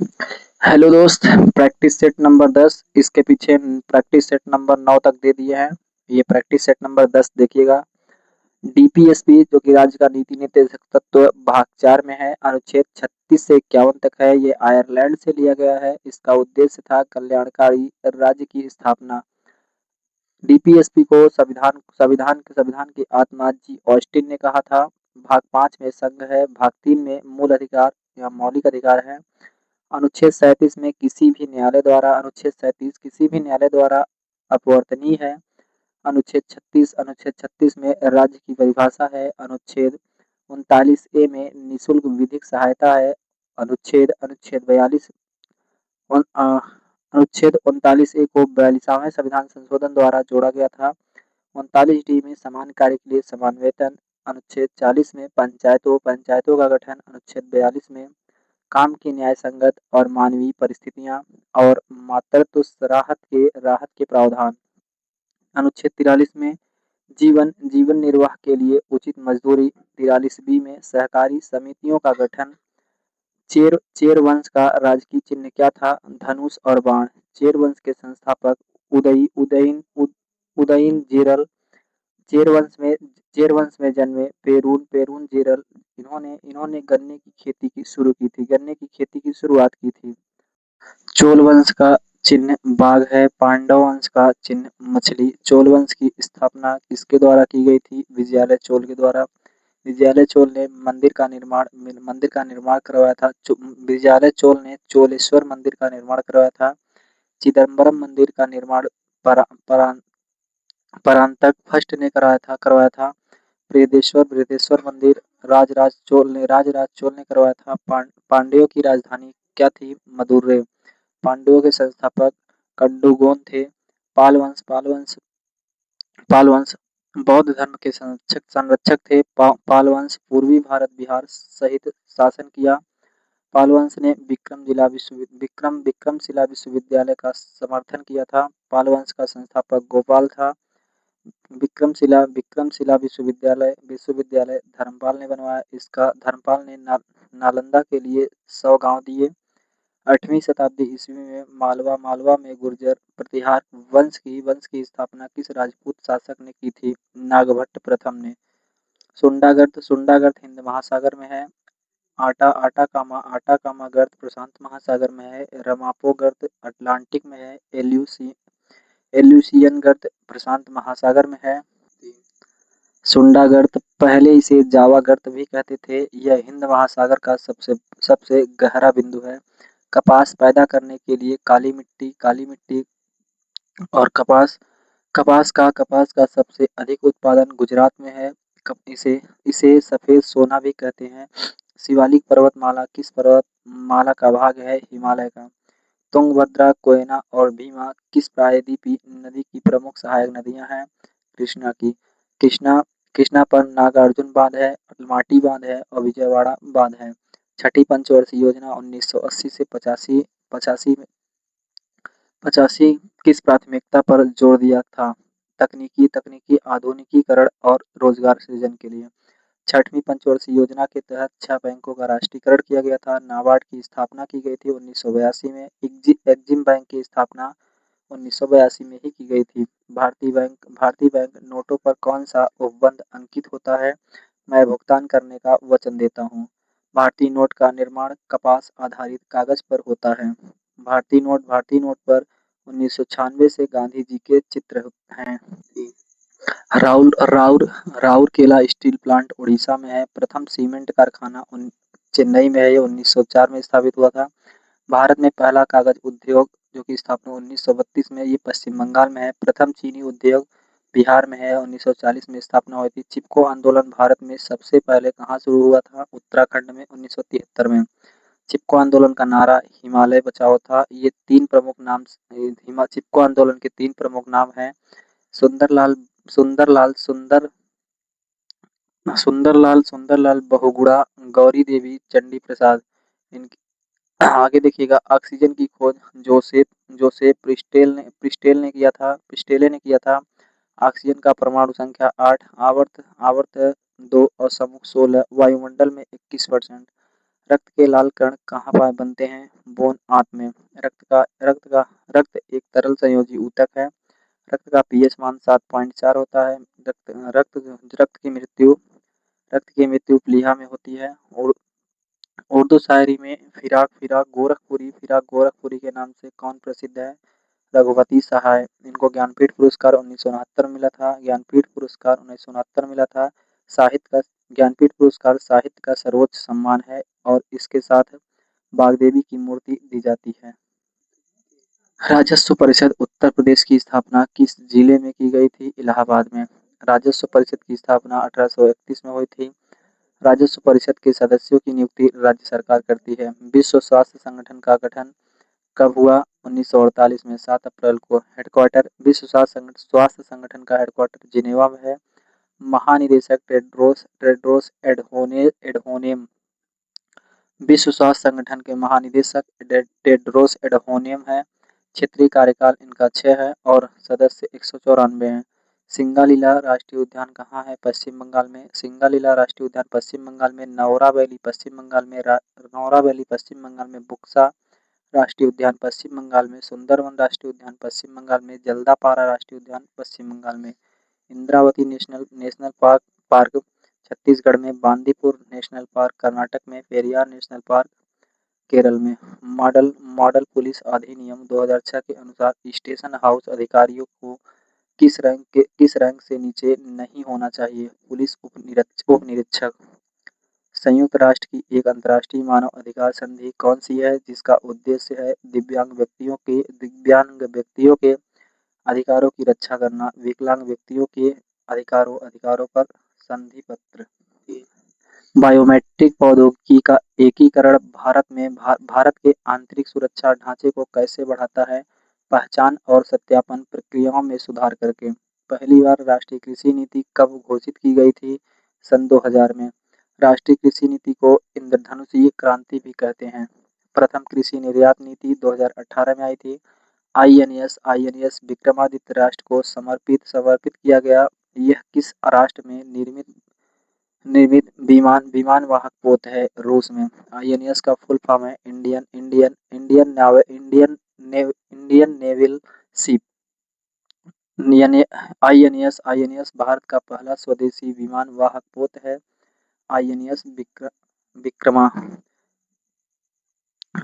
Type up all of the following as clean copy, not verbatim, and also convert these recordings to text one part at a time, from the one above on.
Hello दोस्त। Practice set number 10 इसके पीछे प्रैक्टिस सेट नंबर 9 तक दे दिए हैं। ये प्रैक्टिस सेट नंबर 10 देखिएगा। डीपीएसपी जो कि राज्य का नीति निर्देशक तत्व भाग 4 में है, अनुच्छेद 36 से 51 तक है। ये आयरलैंड से लिया गया है। इसका उद्देश्य था कल्याणकारी राज्य की स्थापना। डीपीएसपी को संविधान संविधान संविधान की आत्मा जी ऑस्टिन ने कहा था। भाग 5 में संघ है, भाग 3 में मूल अधिकार या मौलिक अधिकार है। अनुच्छेद 37 किसी भी न्यायालय द्वारा अपवर्तनीय है। अनुच्छेद 36 में राज्य की परिभाषा है। अनुच्छेद 39 ए में निशुल्क विधिक सहायता है। अनुच्छेद अनुच्छेद 42 अनुच्छेद 39 ए को 42वें संविधान संशोधन द्वारा जोड़ा गया था। 39 डी में समान कार्य के लिए समान वेतन। अनुच्छेद 40 में पंचायतों का गठन। अनुच्छेद 42 में काम की न्याय संगत और मानवीय परिस्थितियां और मातृत्व राहत के प्रावधान। अनुच्छेद 43 में जीवन जीवन निर्वाह के लिए उचित मजदूरी। 43 बी में सहकारी समितियों का गठन। चेर वंश का राजकीय चिन्ह क्या था? धनुष और बाण। चेर वंश के संस्थापक उदयी उदयन उदयन जीरल चेर वंश में जन्मे पेरून पेरून जीरल। इन्होंने इन्होंने गन्ने की खेती की शुरू की थी गन्ने की खेती की शुरुआत की थी। चोल वंश का चिन्ह बाघ है। पांडव वंश का चिन्ह मछली। चोल वंश की स्थापना किसके द्वारा की गई थी? विजयालय चोल के द्वारा। विजयालय चोल ने मंदिर का निर्माण करवाया था। विजयालय चोल ने चोलेश्वर मंदिर का निर्माण करवाया था। चिदम्बरम मंदिर का निर्माण परा, परा, परांतक फर्स्ट ने करवाया था। बृहदेश्वर मंदिर राजराज चोल ने करवाया था। पांड्यों की राजधानी क्या थी? मदुरै। पांडवों के संस्थापक कंडुगोन थे। पाल वंश बौद्ध धर्म के संरक्षक थे। पाल वंश पूर्वी भारत बिहार सहित शासन किया। पाल वंश ने विक्रमशिला विश्वविद्यालय का समर्थन किया था। पाल वंश का संस्थापक गोपाल था। विक्रमशिला विश्वविद्यालय धर्मपाल ने बनवाया। इसका धर्मपाल ने नालंदा के लिए 100 गांव दिए। 8वीं शताब्दी ईस्वी में मालवा में गुर्जर प्रतिहार वंश की स्थापना किस राजपूत शासक ने की थी? नागभट्ट प्रथम ने। सुंडागर्त हिंद महासागर में है। आटा कामा गर्त प्रशांत महासागर में है। रमापो गर्त अटलांटिक में है। एल्यूसियन गर्त प्रशांत महासागर में है। सुंडा गर्त, पहले इसे जावा गर्त भी कहते थे। यह हिंद महासागर का सबसे गहरा बिंदु है। कपास पैदा करने के लिए काली मिट्टी और कपास का सबसे अधिक उत्पादन गुजरात में है। इसे इसे सफेद सोना भी कहते हैं। शिवालिक पर्वतमाला किस पर्वतमाला का भाग है? हिमालय का। तुंगभद्रा, कोयना और भीमा किस प्रायद्वीपीय नदी की प्रमुख सहायक नदियां हैं? कृष्णा की। कृष्णा कृष्णा पर नागार्जुन बांध है, अलमाटी बांध है और विजयवाड़ा बांध है। छठी पंचवर्षीय योजना 1980 से 85 85 किस प्राथमिकता पर जोर दिया था? तकनीकी आधुनिकीकरण और रोजगार सृजन के लिए। छठवीं पंचवर्षीय योजना के तहत 6 बैंकों का राष्ट्रीयकरण किया गया था। नाबार्ड की स्थापना की गई थी 1982 में। एग्जिम बैंक की स्थापना 1982 में ही की गई थी। भारतीय बैंक नोटों पर कौन सा उपबंध अंकित होता है? मैं भुगतान करने का वचन देता हूँ। भारतीय नोट का निर्माण कपास आधारित कागज पर होता है। भारतीय नोट पर 1996 से गांधी जी के चित्र हैं। राउरकेला स्टील प्लांट उड़ीसा में है। प्रथम सीमेंट कारखाना चेन्नई में है। ये 1904 में स्थापित हुआ था। भारत में पहला कागज उद्योग जो की स्थापना 1932 में, ये पश्चिम बंगाल में है। प्रथम चीनी उद्योग बिहार में है। 1940 में स्थापना हुई थी। चिपको आंदोलन भारत में सबसे पहले कहाँ शुरू हुआ था? उत्तराखंड में 1973 में। चिपको आंदोलन का नारा हिमालय बचाओ था। ये तीन प्रमुख नाम चिपको आंदोलन के तीन प्रमुख नाम हैं। सुंदरलाल सुंदरलाल सुंदर सुंदरलाल बहुगुणा, गौरी देवी, चंडी प्रसाद। इनकी आगे देखिएगा। ऑक्सीजन की खोज जोसेफ प्रिस्टेले ने किया था। ऑक्सीजन का परमाणु संख्या 8, आवर्त आवर्त 2 और समूह 16, वायुमंडल में 21%। रक्त के लाल कण कहाँ पाए बनते हैं? बोन आंत में। रक्त एक तरल संयोजी ऊतक है। रक्त का पीएच मान 7.4 होता है। रक्त रक्त की मृत्यु रक्त की मृत्यु प्लीहा में होती है। और उर्दू शायरी में फिराक गोरखपुरी के नाम से कौन प्रसिद्ध है? रघुपति सहाय। इनको ज्ञानपीठ पुरस्कार 1969 मिला था। ज्ञानपीठ पुरस्कार 1969 मिला था। साहित्य का ज्ञानपीठ पुरस्कार साहित्य का सर्वोच्च सम्मान है और इसके साथ बागदेवी की मूर्ति दी जाती है। राजस्व परिषद उत्तर प्रदेश की स्थापना किस जिले में की गई थी? इलाहाबाद में। राजस्व परिषद की स्थापना 1831 में हुई थी। राजस्व परिषद के सदस्यों की नियुक्ति राज्य सरकार करती है। विश्व स्वास्थ्य संगठन का गठन कब हुआ? 1948 में 7 अप्रैल को। हेडक्वार्टर विश्व स्वास्थ्य संगठन का हेडक्वार्टर जिनेवा में है। महानिदेशक टेड्रोस एडहोनेम। विश्व स्वास्थ्य संगठन के महानिदेशक टेड्रोस एडहोनेम है। क्षेत्रीय कार्यकाल इनका 6 है और सदस्य 194 हैं। सिंगालीला राष्ट्रीय उद्यान कहाँ है? पश्चिम बंगाल में। सिंगालीला राष्ट्रीय उद्यान पश्चिम बंगाल में। नौरा वैली पश्चिम बंगाल में। बुक्सा राष्ट्रीय उद्यान पश्चिम बंगाल में। सुंदरवन राष्ट्रीय उद्यान पश्चिम बंगाल में। जल्दापारा राष्ट्रीय उद्यान पश्चिम बंगाल में। Indravati national national park park Chhattisgarh में। बांदीपुर नेशनल पार्क कर्नाटक में। पेरियार नेशनल पार्क केरल में। मॉडल मॉडल पुलिस अधिनियम 2006 के अनुसार स्टेशन हाउस अधिकारियों को किस रैंक से नीचे नहीं होना चाहिए? पुलिस उप निरीक्षक। संयुक्त राष्ट्र की एक अंतर्राष्ट्रीय मानव अधिकार संधि कौन सी है जिसका उद्देश्य है दिव्यांग व्यक्तियों के अधिकारों की रक्षा करना? विकलांग व्यक्तियों के अधिकारों पर संधि पत्र। बायोमेट्रिक प्रौद्योगिकी का एकीकरण भारत के आंतरिक सुरक्षा ढांचे को कैसे बढ़ाता है? पहचान और सत्यापन प्रक्रियाओं में सुधार करके। पहली बार राष्ट्रीय कृषि नीति कब घोषित की गई थी? सन 2000 में। राष्ट्रीय कृषि नीति को इंद्रधनुषीय क्रांति भी कहते हैं। प्रथम कृषि निर्यात नीति 2018 में आई थी। आईएनएस विक्रमादित्य राष्ट्र को समर्पित किया गया। यह किस राष्ट्र में निर्मित निर्मित विमान वाहक पोत है? रूस में। आईएनएस का फुल फॉर्म है Indian naval ship. INS Bharat का पहला स्वदेशी विमान वाहक पोत है। आईएनएस विक्रमा।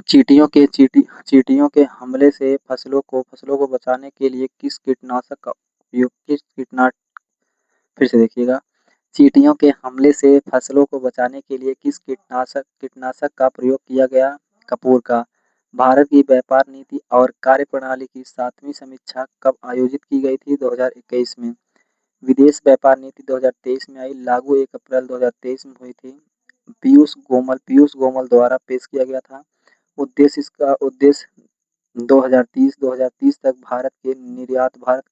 चींटियों के हमले से फसलों को बचाने के लिए किस कीटनाशक का उपयोग फिर से देखिएगा। चींटियों के हमले से फसलों को बचाने के लिए किस कीटनाशक का प्रयोग किया गया? कपूर का। भारत की व्यापार नीति और कार्यप्रणाली की 7वीं समीक्षा कब आयोजित की गई थी? 2021 में। विदेश व्यापार नीति 2023 में आई, लागू 1 अप्रैल 2023 में हुई थी। पीयूष गोयल द्वारा पेश किया गया था। इसका उद्देश्य 2030 तक भारत के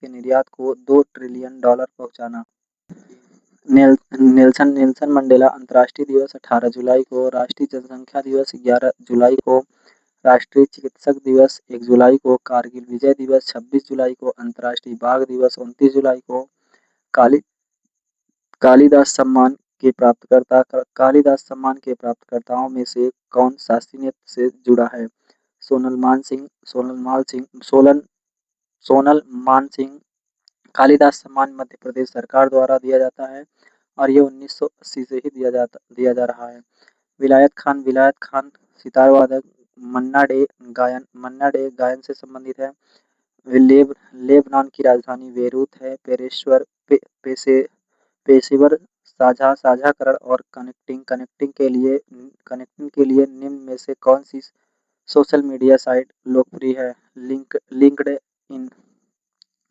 निर्यात को $2 ट्रिलियन पहुंचाना। नेल्सन मंडेला अंतर्राष्ट्रीय दिवस 18 जुलाई को। राष्ट्रीय जनसंख्या दिवस 11 जुलाई को। राष्ट्रीय चिकित्सक दिवस 1 जुलाई को। कारगिल विजय दिवस 26 जुलाई को। अंतर्राष्ट्रीय बाघ दिवस 29 जुलाई को। काली कालिदास सम्मान के प्राप्तकर्ताओं में से कौन शास्त्रीय नृत्य से जुड़ा है? सोनल मानसिंह। कालिदास सम्मान मध्य प्रदेश सरकार द्वारा दिया जाता है और ये 1980 से ही दिया जा रहा है। विलायत खान सितार वादक। मन्ना डे गायन से संबंधित है। लेबनान की राजधानी बेरूत है। पेशेवर साझाकरण और कनेक्टिंग के लिए निम्न में से कौन सी सोशल मीडिया साइट लोकप्रिय है? लिंक्डइन।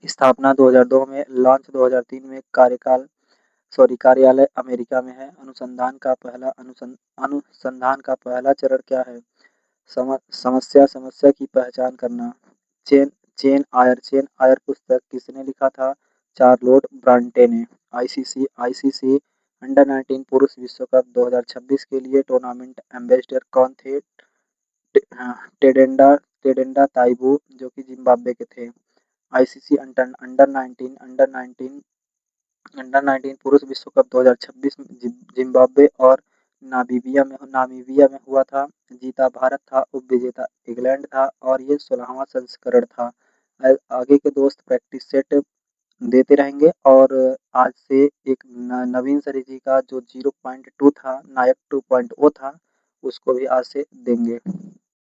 स्थापना 2002 में। लॉन्च 2003 में। कार्यालय अमेरिका में है। अनुसंधान का पहला चरण क्या है? समस्या की पहचान करना। चेन आयर पुस्तक किसने लिखा था? चार्लोट ब्रांटे ने। आईसीसी अंडर-19 पुरुष विश्व कप 2026 के लिए टूर्नामेंट एम्बेसडर कौन थे? टेडेंडा ताइबू जो कि जिम्बाब्वे के थे। आईसीसी अंडर 19 पुरुष विश्व कप 2026 में जिम्बाब्वे और नामीबिया में हुआ था। जीता भारत था, उपविजेता इंग्लैंड था और ये 16वां संस्करण था। आगे के दोस्त प्रैक्टिस सेट देते रहेंगे और आज से एक नवीन सरी जी का जो 0.2 था, नायक 2.0 था, उसको भी आज से देंगे।